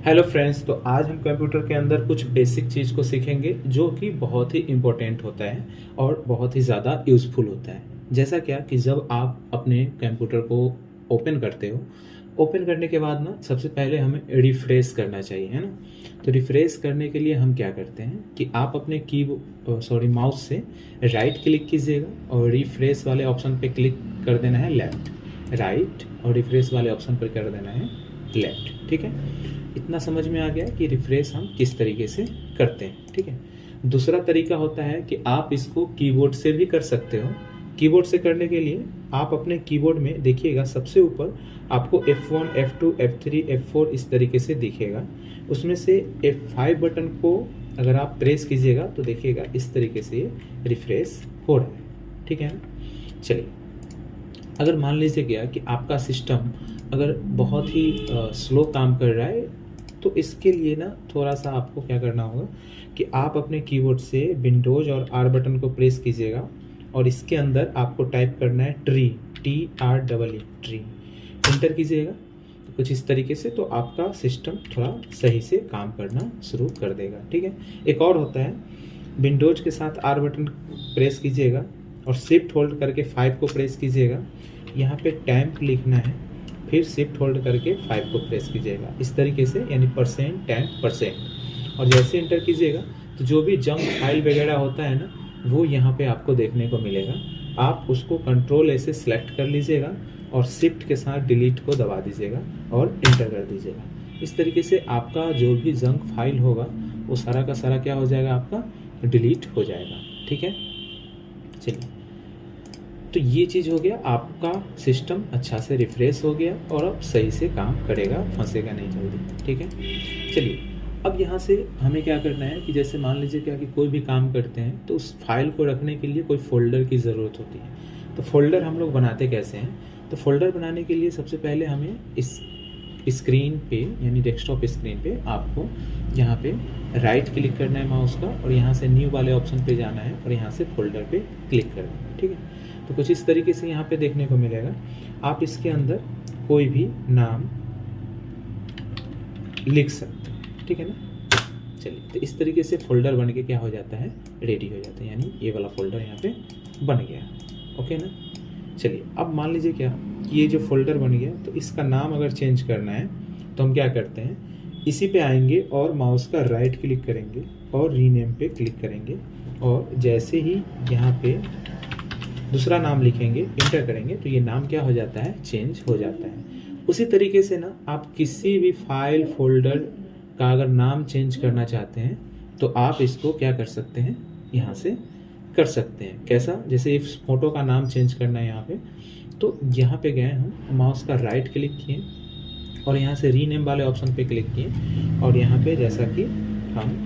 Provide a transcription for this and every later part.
Hello friends, तो आज हम कंप्यूटर के अंदर कुछ बेसिक चीज़ को सीखेंगे जो कि बहुत ही इम्पोर्टेंट होता है और बहुत ही ज़्यादा यूज़फुल होता है। जैसा क्या कि जब आप अपने कंप्यूटर को ओपन करते हो, ओपन करने के बाद ना सबसे पहले हमें रिफ्रेश करना चाहिए, है ना। तो रिफ्रेश करने के लिए हम क्या करते हैं कि आप अपने माउस से राइट क्लिक कीजिएगा और रिफ्रेश वाले ऑप्शन पे क्लिक कर देना है लेफ़्ट, राइट, और रिफ्रेश वाले ऑप्शन पर कर देना है लेफ़्ट। ठीक है, इतना समझ में आ गया कि रिफ्रेश हम किस तरीके से करते हैं। ठीक है, दूसरा तरीका होता है कि आप इसको कीबोर्ड से भी कर सकते हो। कीबोर्ड से करने के लिए आप अपने कीबोर्ड में देखिएगा, सबसे ऊपर आपको F1, F2, F3, F4 इस तरीके से दिखेगा। उसमें से F5 बटन को अगर आप प्रेस कीजिएगा तो देखिएगा इस तरीके से ये रिफ्रेश हो रहा है। ठीक है ना। चलिए, अगर मान लीजिए गया कि आपका सिस्टम अगर बहुत ही स्लो काम कर रहा है, तो इसके लिए ना थोड़ा सा आपको क्या करना होगा कि आप अपने कीबोर्ड से विंडोज और आर बटन को प्रेस कीजिएगा और इसके अंदर आपको टाइप करना है ट्री, TREE, ट्री, इंटर कीजिएगा। तो कुछ इस तरीके से तो आपका सिस्टम थोड़ा सही से काम करना शुरू कर देगा। ठीक है, एक और होता है, विंडोज के साथ आर बटन प्रेस कीजिएगा और शिफ्ट होल्ड करके 5 को प्रेस कीजिएगा। यहाँ पे टैम्प लिखना है, फिर शिफ्ट होल्ड करके 5 को प्रेस कीजिएगा इस तरीके से, यानी %, और जैसे इंटर कीजिएगा तो जो भी जंक फाइल वगैरह होता है ना, वो यहाँ पे आपको देखने को मिलेगा। आप उसको कंट्रोल से सिलेक्ट कर लीजिएगा और शिफ्ट के साथ डिलीट को दबा दीजिएगा और इंटर कर दीजिएगा। इस तरीके से आपका जो भी जंक फाइल होगा वो सारा का सारा क्या हो जाएगा, आपका डिलीट हो जाएगा। ठीक है, चलिए, तो ये चीज़ हो गया, आपका सिस्टम अच्छा से रिफ्रेश हो गया और अब सही से काम करेगा, फंसेगा नहीं जल्दी। ठीक है, चलिए, अब यहाँ से हमें क्या करना है कि जैसे मान लीजिए क्या कि कोई भी काम करते हैं तो उस फाइल को रखने के लिए कोई फ़ोल्डर की ज़रूरत होती है। तो फ़ोल्डर हम लोग बनाते कैसे हैं, तो फ़ोल्डर बनाने के लिए सबसे पहले हमें इस स्क्रीन पे, यानी डेस्कटॉप स्क्रीन पे, आपको यहाँ पे राइट क्लिक करना है माउस का और यहाँ से न्यू वाले ऑप्शन पे जाना है और यहाँ से फ़ोल्डर पे क्लिक करना है। ठीक है, तो कुछ इस तरीके से यहाँ पे देखने को मिलेगा। आप इसके अंदर कोई भी नाम लिख सकते हैं। ठीक है ना। चलिए, तो इस तरीके से फ़ोल्डर बन के क्या हो जाता है, रेडी हो जाता है, यानी ये वाला फ़ोल्डर यहाँ पे बन गया। ओके ना। चलिए, अब मान लीजिए क्या कि ये जो फ़ोल्डर बन गया, तो इसका नाम अगर चेंज करना है तो हम क्या करते हैं, इसी पे आएंगे और माउस का राइट क्लिक करेंगे और रीनेम पे क्लिक करेंगे और जैसे ही यहाँ पे दूसरा नाम लिखेंगे, इंटर करेंगे, तो ये नाम क्या हो जाता है, चेंज हो जाता है। उसी तरीके से ना आप किसी भी फाइल फोल्डर का अगर नाम चेंज करना चाहते हैं तो आप इसको क्या कर सकते हैं, यहाँ से कर सकते हैं। कैसा, जैसे इस फोटो का नाम चेंज करना है यहाँ पे, तो यहाँ पे गए हम, माउस का राइट क्लिक किए और यहाँ से रीनेम वाले ऑप्शन पे क्लिक किए और यहाँ पे जैसा कि हम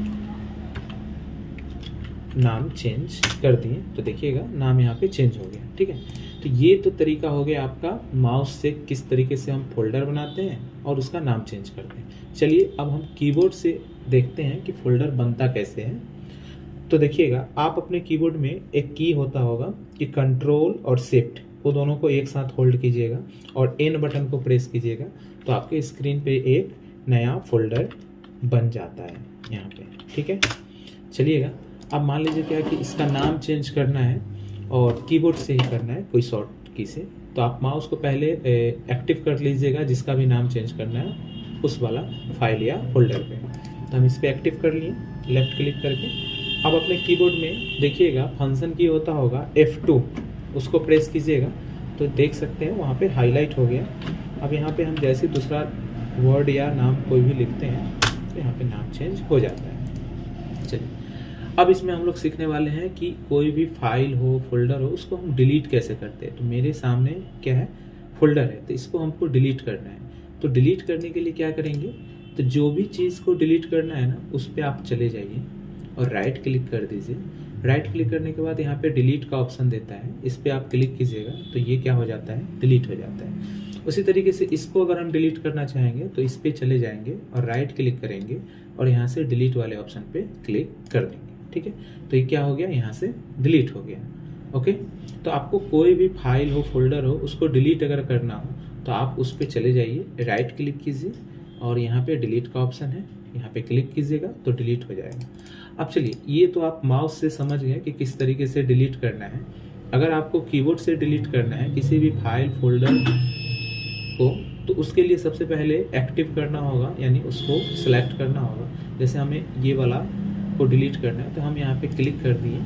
नाम चेंज कर दिए तो देखिएगा नाम यहाँ पे चेंज हो गया। ठीक है, तो ये तो तरीका हो गया आपका माउस से किस तरीके से हम फोल्डर बनाते हैं और उसका नाम चेंज करते हैं। चलिए, अब हम कीबोर्ड से देखते हैं कि फोल्डर बनता कैसे है। तो देखिएगा, आप अपने कीबोर्ड में एक की होता होगा कि कंट्रोल और शिफ्ट, वो दोनों को एक साथ होल्ड कीजिएगा और N बटन को प्रेस कीजिएगा तो आपके स्क्रीन पे एक नया फोल्डर बन जाता है यहाँ पे। ठीक है, चलिएगा, अब मान लीजिए क्या कि इसका नाम चेंज करना है और कीबोर्ड से ही करना है कोई शॉर्ट की से, तो आप माउस को पहले एक्टिव कर लीजिएगा जिसका भी नाम चेंज करना है उस वाला फाइल या फोल्डर पे। तो हम इस पर एक्टिव कर लिए लेफ़्ट क्लिक करके। अब अपने कीबोर्ड में देखिएगा फंक्शन की होता होगा F2, उसको प्रेस कीजिएगा तो देख सकते हैं वहाँ पे हाईलाइट हो गया। अब यहाँ पे हम जैसे दूसरा वर्ड या नाम कोई भी लिखते हैं तो यहाँ पे नाम चेंज हो जाता है। चलिए, अब इसमें हम लोग सीखने वाले हैं कि कोई भी फाइल हो, फोल्डर हो, उसको हम डिलीट कैसे करते हैं। तो मेरे सामने क्या है, फोल्डर है, तो इसको हमको डिलीट करना है। तो डिलीट करने के लिए क्या करेंगे, तो जो भी चीज़ को डिलीट करना है ना, उस पर आप चले जाइए और राइट क्लिक कर दीजिए। राइट क्लिक करने के बाद यहाँ पे डिलीट का ऑप्शन देता है, इस पर आप क्लिक कीजिएगा तो ये क्या हो जाता है, डिलीट हो जाता है। उसी तरीके से इसको अगर हम डिलीट करना चाहेंगे तो इस पर चले जाएंगे और राइट क्लिक करेंगे और यहाँ से डिलीट वाले ऑप्शन पे क्लिक कर देंगे। ठीक है, तो ये क्या हो गया, यहाँ से डिलीट हो गया। ओके, तो आपको कोई भी फाइल हो, फोल्डर हो, उसको डिलीट अगर करना हो तो आप उस पर चले जाइए, राइट क्लिक कीजिए और यहाँ पे डिलीट का ऑप्शन है, यहाँ पे क्लिक कीजिएगा तो डिलीट हो जाएगा। अब चलिए, ये तो आप माउस से समझ गए कि किस तरीके से डिलीट करना है। अगर आपको कीबोर्ड से डिलीट करना है किसी भी फाइल फोल्डर को, तो उसके लिए सबसे पहले एक्टिव करना होगा, यानी उसको सेलेक्ट करना होगा। जैसे हमें ये वाला को डिलीट करना है तो हम यहाँ पे क्लिक कर दिए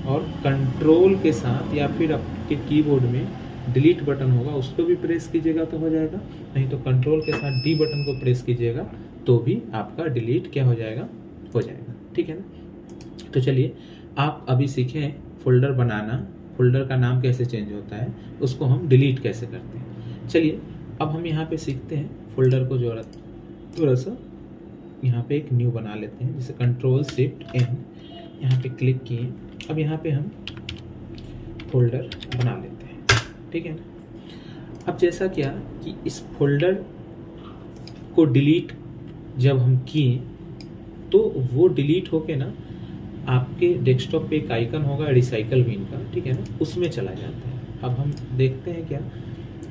और कंट्रोल के साथ या फिर आपके कीबोर्ड में डिलीट बटन होगा उसको भी प्रेस कीजिएगा तो हो जाएगा, नहीं तो कंट्रोल के साथ डी बटन को प्रेस कीजिएगा तो भी आपका डिलीट क्या हो जाएगा, हो जाएगा। ठीक है ना। तो चलिए, आप अभी सीखें फोल्डर बनाना, फोल्डर का नाम कैसे चेंज होता है, उसको हम डिलीट कैसे करते हैं। चलिए अब हम यहाँ पे सीखते हैं फोल्डर को जो थोड़ा सा यहाँ पे एक न्यू बना लेते हैं। जैसे कंट्रोल शिफ्ट एन, यहाँ पे क्लिक किए, अब यहाँ पे हम फोल्डर बना लेते हैं। ठीक है ना। अब जैसा क्या कि इस फोल्डर को डिलीट जब हम किए तो वो डिलीट होके ना आपके डेस्कटॉप पे एक आइकन होगा रिसाइकल बिन का, ठीक है ना, उसमें चला जाता है। अब हम देखते हैं क्या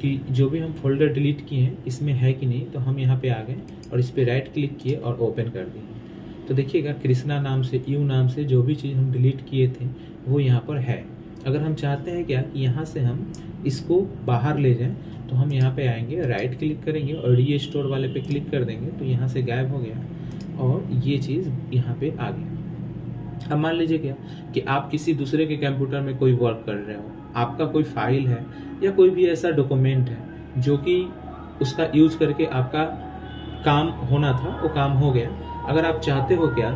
कि जो भी हम फोल्डर डिलीट किए हैं इसमें है कि नहीं, तो हम यहाँ पे आ गए और इस पर राइट क्लिक किए और ओपन कर दिए। तो देखिएगा कृष्णा नाम से, यू नाम से जो भी चीज़ हम डिलीट किए थे वो यहाँ पर है। अगर हम चाहते हैं क्या कि यहाँ से हम इसको बाहर ले जाएं तो हम यहाँ पे आएंगे, राइट क्लिक करेंगे और रीस्टोर वाले पे क्लिक कर देंगे तो यहाँ से गायब हो गया और ये चीज़ यहाँ पे आ गया। अब मान लीजिए क्या कि आप किसी दूसरे के कंप्यूटर में कोई वर्क कर रहे हो, आपका कोई फाइल है या कोई भी ऐसा डॉक्यूमेंट है जो कि उसका यूज करके आपका काम होना था, वो काम हो गया। अगर आप चाहते हो क्या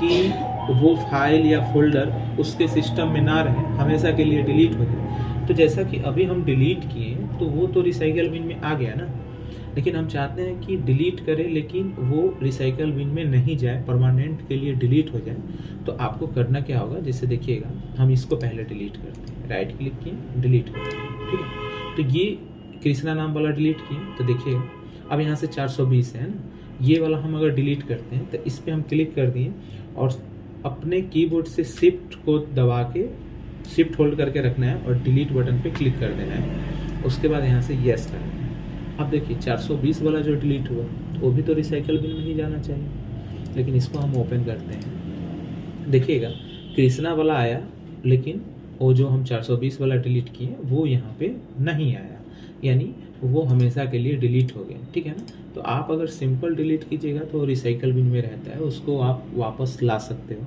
कि वो फाइल या फोल्डर उसके सिस्टम में ना रहे, हमेशा के लिए डिलीट हो जाए, तो जैसा कि अभी हम डिलीट किए तो वो तो रिसाइकल बिन में आ गया ना, लेकिन हम चाहते हैं कि डिलीट करें लेकिन वो रिसाइकल बिन में नहीं जाए, परमानेंट के लिए डिलीट हो जाए। तो आपको करना क्या होगा, जैसे देखिएगा हम इसको पहले डिलीट करते हैं, राइट क्लिक किए, डिलीट हो गया। ठीक है, तो ये कृष्णा नाम वाला डिलीट किए, तो देखिएगा अब यहाँ से 420 है ना, ये वाला हम अगर डिलीट करते हैं तो इस पर हम क्लिक कर दिए और अपने कीबोर्ड से शिफ्ट को दबा के शिफ्ट होल्ड करके रखना है और डिलीट बटन पे क्लिक कर देना है। उसके बाद यहाँ से यस करना है। अब देखिए 420 वाला जो डिलीट हुआ तो वो भी तो रिसाइकल बिन में ही जाना चाहिए, लेकिन इसको हम ओपन करते हैं, देखिएगा कृष्णा वाला आया लेकिन वो जो हम 420 वाला डिलीट किए वो यहाँ पे नहीं आया, यानी वो हमेशा के लिए डिलीट हो गया। ठीक है ना। तो आप अगर सिंपल डिलीट कीजिएगा तो रिसाइकल बिन में रहता है, उसको आप वापस ला सकते हो।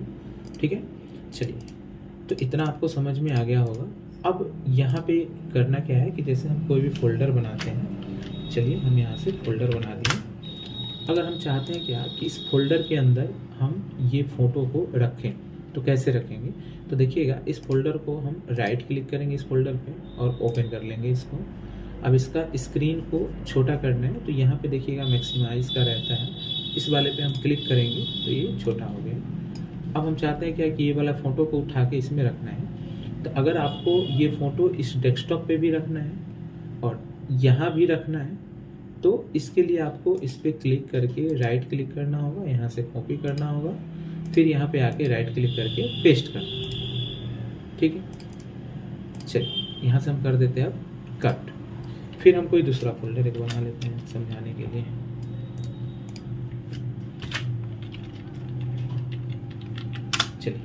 ठीक है, चलिए तो इतना आपको समझ में आ गया होगा। अब यहाँ पे करना क्या है कि जैसे हम कोई भी फोल्डर बनाते हैं, चलिए हम यहाँ से फोल्डर बना दिए। अगर हम चाहते हैं क्या कि इस फोल्डर के अंदर हम ये फ़ोटो को रखें तो कैसे रखेंगे, तो देखिएगा इस फोल्डर को हम राइट क्लिक करेंगे इस फोल्डर पे और ओपन कर लेंगे इसको। अब इसका स्क्रीन को छोटा करना है तो यहाँ पे देखिएगा मैक्सिमाइज का रहता है, इस वाले पे हम क्लिक करेंगे तो ये छोटा हो गया। अब हम चाहते हैं क्या कि ये वाला फ़ोटो को उठा के इसमें रखना है, तो अगर आपको ये फ़ोटो इस डेस्कटॉप पे भी रखना है और यहाँ भी रखना है तो इसके लिए आपको इस पर क्लिक करके राइट क्लिक करना होगा, यहाँ से कॉपी करना होगा, फिर यहाँ पे आके राइट क्लिक करके पेस्ट करना होगा। ठीक है, चलिए यहाँ से हम कर देते हैं अब कट। फिर हम कोई दूसरा फोल्डर एक बना लेते हैं समझाने के लिए। चलिए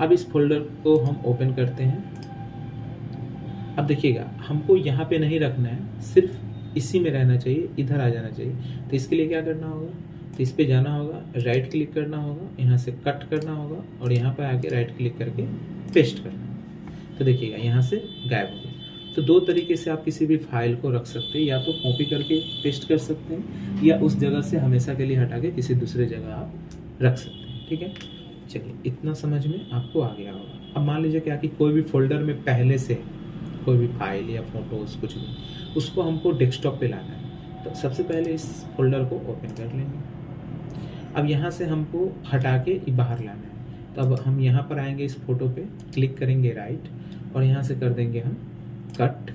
अब इस फोल्डर को हम ओपन करते हैं। अब देखिएगा हमको यहाँ पे नहीं रखना है, सिर्फ इसी में रहना चाहिए, इधर आ जाना चाहिए। तो इसके लिए क्या करना होगा, तो इस पे जाना होगा, राइट क्लिक करना होगा, यहाँ से कट करना होगा और यहाँ पे आके राइट क्लिक करके पेस्ट करना। तो देखिएगा यहाँ से गायब हो गया। तो दो तरीके से आप किसी भी फाइल को रख सकते हैं, या तो कॉपी करके पेस्ट कर सकते हैं या उस जगह से हमेशा के लिए हटा के किसी दूसरे जगह आप रख सकते हैं। ठीक है, चलिए इतना समझ में आपको आ गया होगा। अब मान लीजिए क्या कि कोई भी फोल्डर में पहले से कोई भी फाइल या फोटोज कुछ भी, उसको हमको डेस्कटॉप पे लाना है, तो सबसे पहले इस फोल्डर को ओपन कर लेंगे। अब यहाँ से हमको हटा के बाहर लाना है, तो अब हम यहाँ पर आएंगे, इस फोटो पे क्लिक करेंगे राइट और यहाँ से कर देंगे हम कट,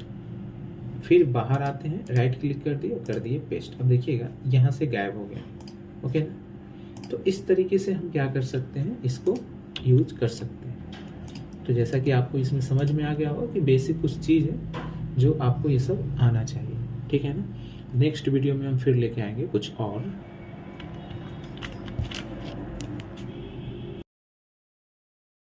फिर बाहर आते हैं, राइट क्लिक कर दिए, कर दिए पेस्ट। अब देखिएगा यहाँ से गायब हो गया। ओके ना। तो इस तरीके से हम क्या कर सकते हैं, इसको यूज कर सकते हैं। तो जैसा कि आपको इसमें समझ में आ गया होगा कि बेसिक कुछ चीज़ है जो आपको ये सब आना चाहिए। ठीक है ना। नेक्स्ट वीडियो में हम फिर लेके आएंगे कुछ और।